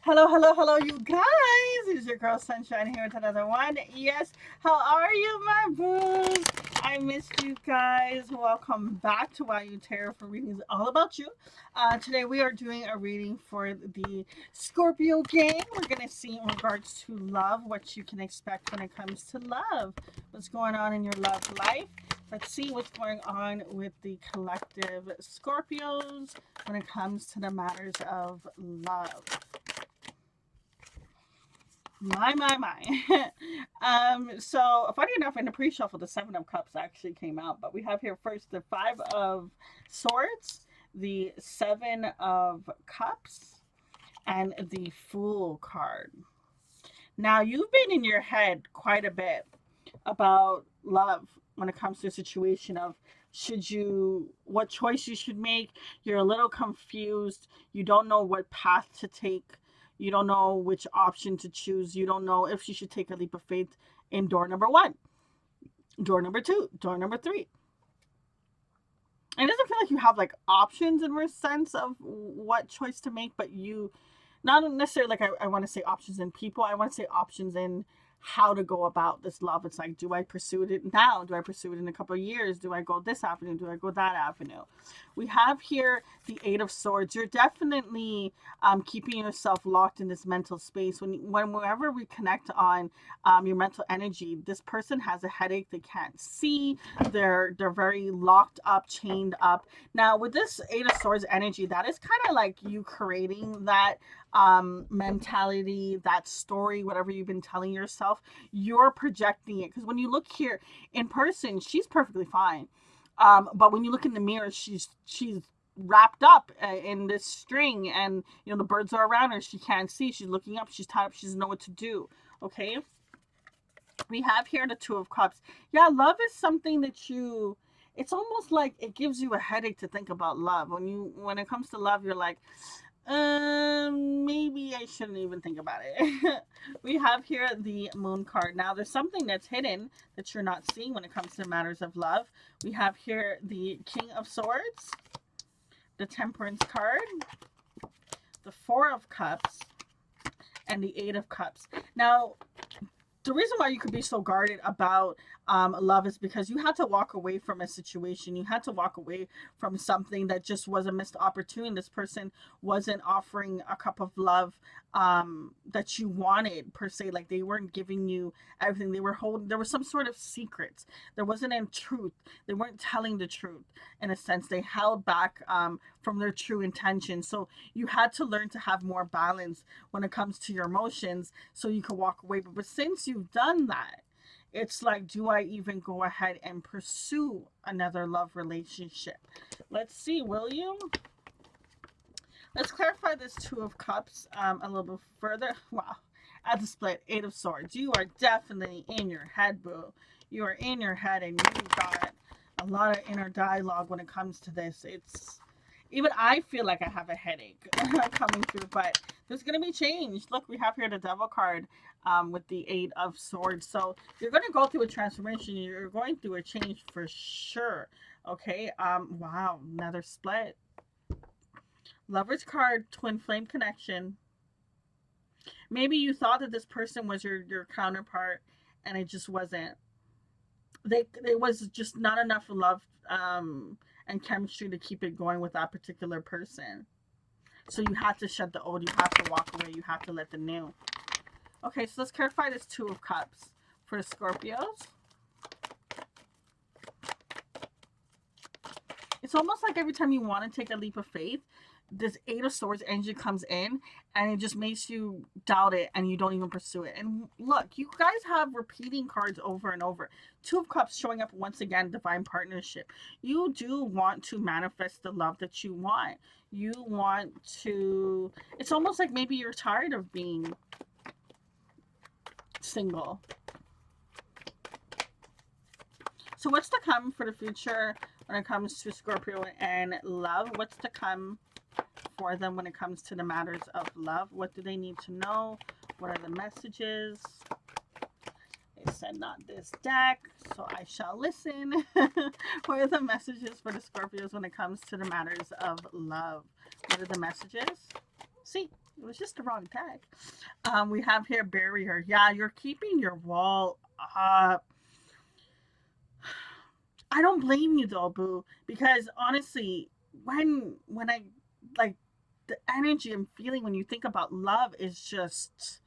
Hello, hello, hello, you guys. It's your girl Sunshine here with another one. Yes, how are you, my boos? I missed you guys. Welcome back to Why You Tarot for readings all about you. Today we are doing a reading for the Scorpio gang. We're gonna see in regards to love what you can expect when it comes to love. What's going on in your love life? Let's see what's going on with the collective Scorpios when it comes to the matters of love. My. So funny enough, in the pre-shuffle, the Seven of Cups actually came out, but we have here first the Five of Swords, the Seven of Cups, and the Fool card. Now, you've been in your head quite a bit about love when it comes to a situation of what choice you should make. You're a little confused. You don't know what path to take. You don't know which option to choose. You don't know if you should take a leap of faith in door number one, door number two, door number three. And it doesn't feel like you have like options in a sense of what choice to make, but you not necessarily like I want to say options in people. I want to say options in how to go about this love. It's like, do I pursue it now? Do I pursue it in a couple of years? Do I go this avenue? Do I go that avenue? We have here the Eight of Swords. You're definitely keeping yourself locked in this mental space. Whenever we connect on your mental energy, this person has a headache. They can't see. They're very locked up, chained up. Now with this Eight of Swords energy, that is kind of like you creating that mentality, that story, whatever you've been telling yourself, you're projecting it. Because when you look here in person, she's perfectly fine. But when you look in the mirror, she's wrapped up in this string, and the birds are around her. She can't see. She's looking up. She's tied up. She doesn't know what to do. Okay. We have here the Two of Cups. Yeah, love is something that you. It's almost like it gives you a headache to think about love. When it comes to love, you're like, maybe I shouldn't even think about it. We have here the Moon card. Now, there's something that's hidden that you're not seeing when it comes to matters of love. We have here the King of Swords, the Temperance card, the Four of Cups, and the Eight of Cups. Now, the reason why you could be so guarded about love is because you had to walk away from a situation. You had to walk away from something that just was a missed opportunity. This person wasn't offering a cup of love that you wanted per se. Like they weren't giving you everything. They were holding. There was some sort of secrets. There wasn't any truth. They weren't telling the truth in a sense. They held back from their true intention. So you had to learn to have more balance when it comes to your emotions, so you can walk away. But since you've done that, it's like, do I even go ahead and pursue another love relationship? Let's see, will you? Let's clarify this Two of Cups a little bit further. Wow. At the split, Eight of Swords. You are definitely in your head, boo. You are in your head, and you've got a lot of inner dialogue when it comes to this. It's even I feel like I have a headache coming through, but there's going to be change. Look, we have here the Devil card with the Eight of Swords. So you're going to go through a transformation. You're going through a change for sure. Okay. Wow. Another split. Lover's card, twin flame connection. Maybe you thought that this person was your counterpart, and it just wasn't. It was just not enough love and chemistry to keep it going with that particular person. So you have to shut the old, you have to walk away, you have to let the new. Okay, so let's clarify this Two of Cups for the Scorpios. It's almost like every time you want to take a leap of faith, this Eight of Swords energy comes in, and it just makes you doubt it, and you don't even pursue it. And look, you guys have repeating cards over and over. Two of Cups showing up once again, divine partnership. You do want to manifest the love that you want. You want to, it's almost like maybe you're tired of being single. So what's to come for the future when it comes to Scorpio and love? What's to come for them when it comes to the matters of love? What do they need to know? What are the messages? They said not this deck, so I shall listen. What are the messages for the Scorpios when it comes to the matters of love? What are the messages? See, It was just the wrong deck. We have here barrier. Yeah, you're keeping your wall up. I don't blame you though, boo, because honestly, when I like the energy I'm feeling when you think about love is just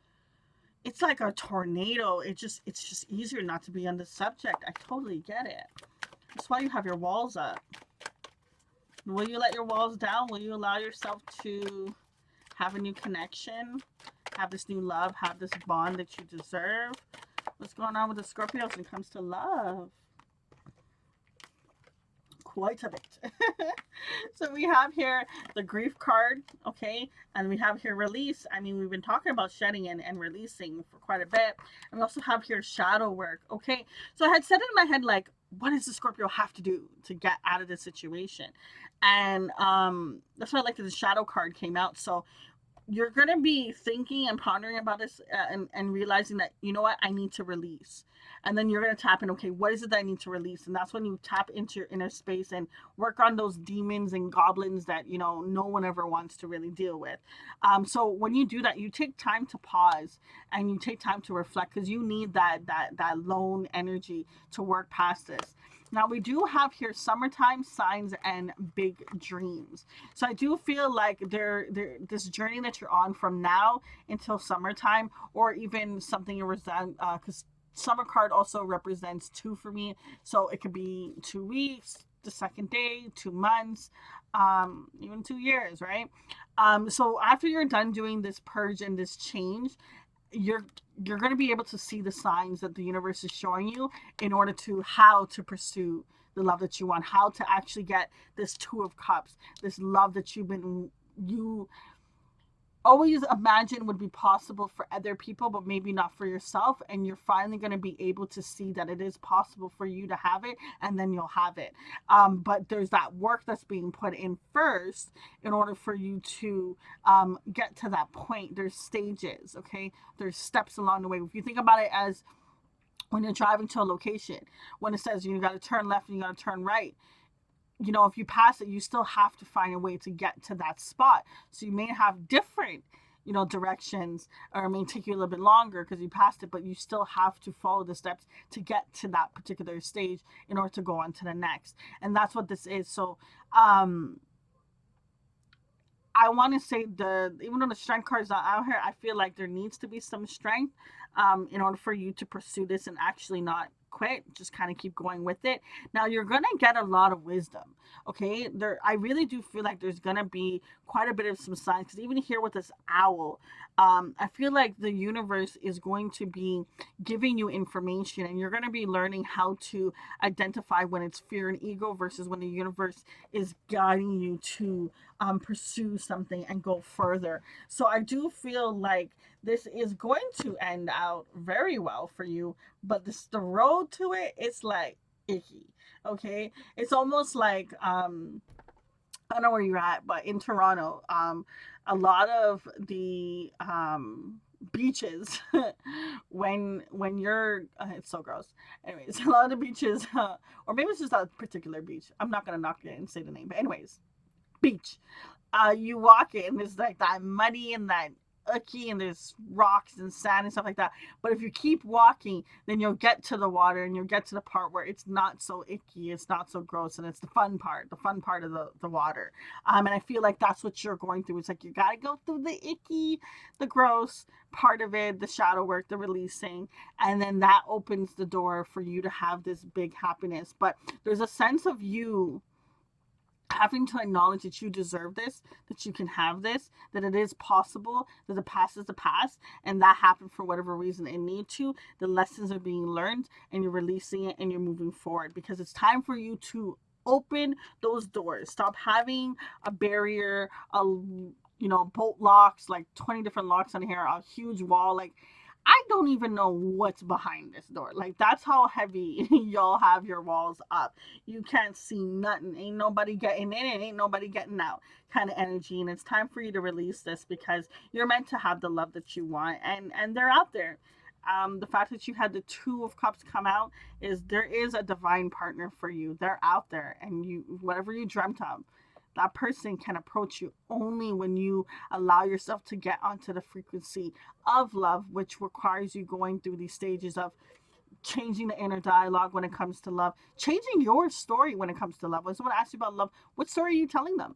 it's like a tornado. It's just easier not to be on the subject. I totally get it. That's why you have your walls up. Will you let your walls down? Will you allow yourself to have a new connection, have this new love, have this bond that you deserve? What's going on with the Scorpios when it comes to love? Quite a bit. So we have here the grief card, okay, and we have here release. I mean, we've been talking about shedding and releasing for quite a bit, and we also have here shadow work, okay. So I had said in my head, like, what does the Scorpio have to do to get out of this situation? And that's why I like that the shadow card came out. So you're going to be thinking and pondering about this, and realizing that, you know what, I need to release. And then you're going to tap in, okay, what is it that I need to release? And that's when you tap into your inner space and work on those demons and goblins that, you know, no one ever wants to really deal with. So when you do that, you take time to pause and you take time to reflect, because you need that lone energy to work past this. Now we do have here summertime signs and big dreams. So I do feel like this journey that you're on from now until summertime, or even something you resent, because summer card also represents two for me. So it could be 2 weeks, the second day, 2 months, even 2 years, right? So after you're done doing this purge and this change, you're you're going to be able to see the signs that the universe is showing you in order to how to pursue the love that you want, how to actually get this two of cups, this love that you always imagine would be possible for other people, but maybe not for yourself. And you're finally going to be able to see that it is possible for you to have it, and then you'll have it. But there's that work that's being put in first in order for you to get to that point. There's stages, okay? There's steps along the way. If you think about it as when you're driving to a location, when it says you got to turn left and you got to turn right, you know, if you pass it, you still have to find a way to get to that spot. So you may have different, you know, directions, or it may take you a little bit longer because you passed it, but you still have to follow the steps to get to that particular stage in order to go on to the next. And that's what this is. So I want to say, the even though the strength card is not out here, I feel like there needs to be some strength in order for you to pursue this and actually not quit. Just kind of keep going with it. Now you're gonna get a lot of wisdom. Okay, I really do feel like there's gonna be quite a bit of some signs, because even here with this owl, I feel like the universe is going to be giving you information, and you're gonna be learning how to identify when it's fear and ego versus when the universe is guiding you to pursue something and go further. So I do feel like this is going to end out very well for you, but the road to it, it's like icky. Okay, it's almost like I don't know where you're at, but in Toronto, a lot of the beaches when you're it's so gross. Anyways, a lot of the beaches, or maybe it's just a particular beach. I'm not gonna knock it and say the name, but anyways, beach. You walk it and it's like that muddy and that icky, and there's rocks and sand and stuff like that. But if you keep walking, then you'll get to the water and you'll get to the part where it's not so icky, it's not so gross, and it's the fun part of the water. And I feel like that's what you're going through. It's like you gotta go through the icky, the gross part of it, the shadow work, the releasing, and then that opens the door for you to have this big happiness. But there's a sense of you having to acknowledge that you deserve this, that you can have this, that it is possible, that the past is the past, and that happened for whatever reason it need to. The lessons are being learned, and you're releasing it, and you're moving forward, because it's time for you to open those doors. Stop having a barrier, bolt locks, like 20 different locks on here, a huge wall. Like, I don't even know what's behind this door. Like, that's how heavy y'all have your walls up. You can't see nothing. Ain't nobody getting in and ain't nobody getting out kind of energy. And it's time for you to release this, because you're meant to have the love that you want. And they're out there. The fact that you had the Two of Cups come out is there is a divine partner for you. They're out there. And you, whatever you dreamt of, that person can approach you only when you allow yourself to get onto the frequency of love, which requires you going through these stages of changing the inner dialogue when it comes to love, changing your story when it comes to love. When someone asks you about love, what story are you telling them?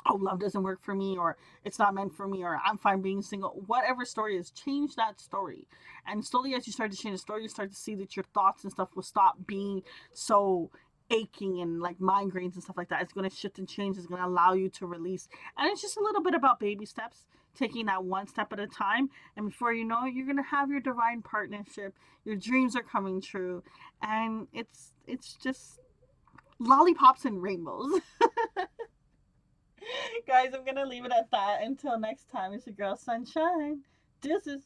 Oh, love doesn't work for me, or it's not meant for me, or I'm fine being single. Whatever story is, change that story. And slowly, as you start to change the story, you start to see that your thoughts and stuff will stop being so aching and like migraines and stuff like that. It's going to shift and change. It's going to allow you to release. And it's just a little bit about baby steps, taking that one step at a time. And before you know it, you're going to have your divine partnership. Your dreams are coming true. And it's just lollipops and rainbows. Guys, I'm gonna leave it at that. Until next time, it's your girl Sunshine. Deuces.